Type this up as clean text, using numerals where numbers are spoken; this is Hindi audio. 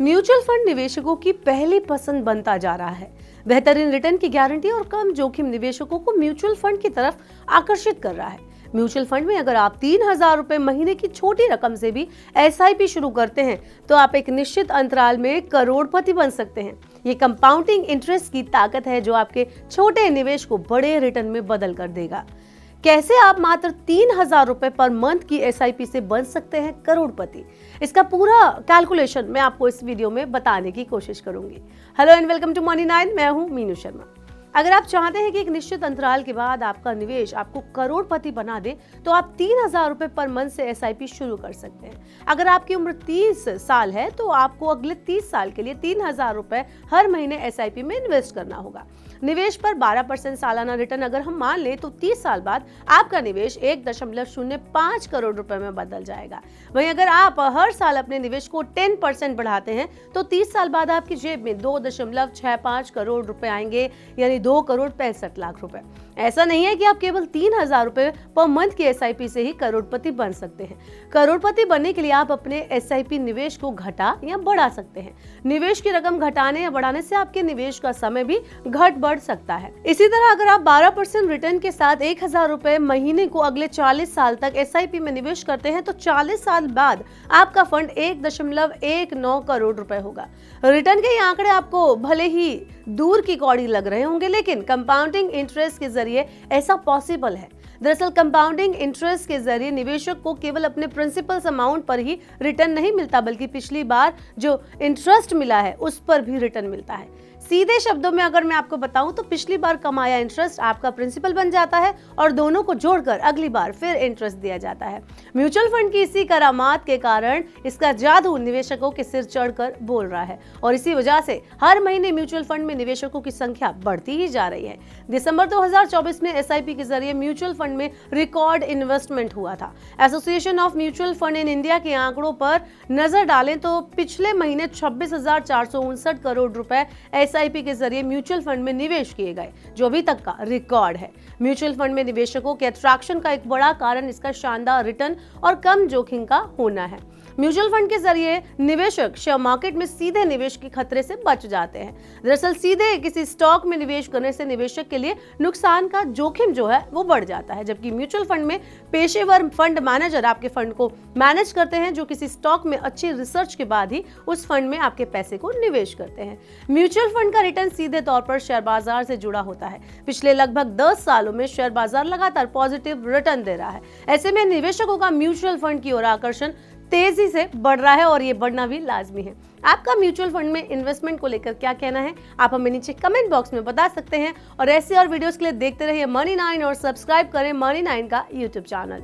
म्यूचुअल फंड निवेशकों की पहली पसंद बनता जा रहा है। बेहतरीन रिटर्न की गारंटी और कम जोखिम निवेशकों को म्यूचुअल फंड की तरफ आकर्षित कर रहा है। म्यूचुअल फंड में अगर आप 3,000 रुपए महीने की छोटी रकम से भी SIP शुरू करते हैं तो आप एक निश्चित अंतराल में करोड़पति बन सकते हैं। ये कंपाउंडिंग इंटरेस्ट की ताकत है जो आपके छोटे निवेश को बड़े रिटर्न में बदल कर देगा। कैसे आप मात्र 3,000 रुपए पर मंथ की SIP से बन सकते हैं करोड़पति, इसका पूरा कैलकुलेशन मैं आपको इस वीडियो में बताने की कोशिश करूंगी। Hello and welcome to money 9। मैं हूं मीनू शर्मा। अगर आप चाहते हैं कि एक निश्चित अंतराल के बाद आपका निवेश आपको करोड़पति बना दे तो आप 3,000 रुपए पर मंथ से SIP शुरू कर सकते हैं। अगर आपकी उम्र 30 साल है तो आपको अगले 30 साल के लिए 3,000 रुपए हर महीने SIP में इन्वेस्ट करना होगा। निवेश पर 12% सालाना रिटर्न अगर हम मान ले तो 30 साल बाद आपका निवेश 1.05 करोड़ रुपए में बदल जाएगा। वहीं अगर आप हर साल अपने निवेश को 10% बढ़ाते हैं तो 30 साल बाद आपकी जेब में 2.65 करोड़ रुपए आएंगे, यानी 2 करोड़ 65 लाख रुपए। ऐसा नहीं है कि आप केवल 3,000 रुपए पर मंथ की SIP से ही करोड़पति बन सकते हैं। करोड़पति बनने के लिए आप अपने SIP निवेश को घटा या बढ़ा सकते हैं। निवेश की रकम घटाने या बढ़ाने से आपके निवेश का समय भी घट बढ़ सकता है। इसी तरह अगर आप 12% रिटर्न के साथ 1,000 रुपए महीने को अगले 40 साल तक SIP में निवेश करते हैं तो 40 साल बाद आपका फंड 1.19 करोड़ रुपए होगा। रिटर्न के ये आंकड़े आपको भले ही दूर की कौड़ी लग रहे होंगे, लेकिन कंपाउंडिंग इंटरेस्ट के जरिए ऐसा पॉसिबल है। दरअसल कंपाउंडिंग इंटरेस्ट के जरिए निवेशक को केवल अपने प्रिंसिपल अमाउंट पर ही रिटर्न नहीं मिलता, बल्कि पिछली बार जो इंटरेस्ट मिला है उस पर भी रिटर्न मिलता है। सीधे शब्दों में अगर मैं आपको बताऊं तो पिछली बार कमाया इंटरेस्ट आपका प्रिंसिपल बन जाता है और दोनों को जोड़कर अगली बार फिर इंटरेस्ट दिया जाता है। म्यूचुअल फंड की इसी करामात के कारण इसका जादू निवेशकों के सिर चढ़कर बोल रहा है और इसी वजह से हर महीने म्यूचुअल फंड में निवेशकों की संख्या बढ़ती ही जा रही है। दिसंबर 2024 में SIP के जरिए म्यूचुअल फंड में रिकॉर्ड इन्वेस्टमेंट हुआ था। Association of mutual fund in India के आंकड़ों पर नजर डालें तो पिछले महीने 26,459 करोड़ रुपए SIP के जरिए म्यूचुअल फंड में निवेश किए गए, जो अभी तक का रिकॉर्ड है। म्यूचुअल फंड में निवेशकों के अट्रैक्शन का एक बड़ा कारण इसका शानदार रिटर्न और कम जोखिम का होना है। म्यूचुअल फंड के जरिए निवेशक शेयर मार्केट में सीधे निवेश के खतरे से बच जाते हैं। दरअसल सीधे किसी स्टॉक में निवेश करने से निवेशक के लिए नुकसान का जोखिम जो है वो बढ़ जाता है, जबकि म्यूचुअल फंड में पेशेवर फंड मैनेजर आपके फंड को मैनेज करते हैं, जो किसी स्टॉक में अच्छी रिसर्च के बाद ही उस फंड में आपके पैसे को निवेश करते हैं। म्यूचुअल फंड का रिटर्न सीधे तौर पर शेयर बाजार से जुड़ा होता है। पिछले लगभग 10 सालों में शेयर बाजार लगातार पॉजिटिव रिटर्न दे रहा है। ऐसे में निवेशकों का म्यूचुअल फंड की ओर आकर्षण तेजी से बढ़ रहा है और ये बढ़ना भी लाजमी है। आपका म्यूचुअल फंड में इन्वेस्टमेंट को लेकर क्या कहना है, आप हमें नीचे कमेंट बॉक्स में बता सकते हैं। और ऐसे और वीडियोस के लिए देखते रहिए मनी 9 और सब्सक्राइब करें मनी 9 का YouTube चैनल।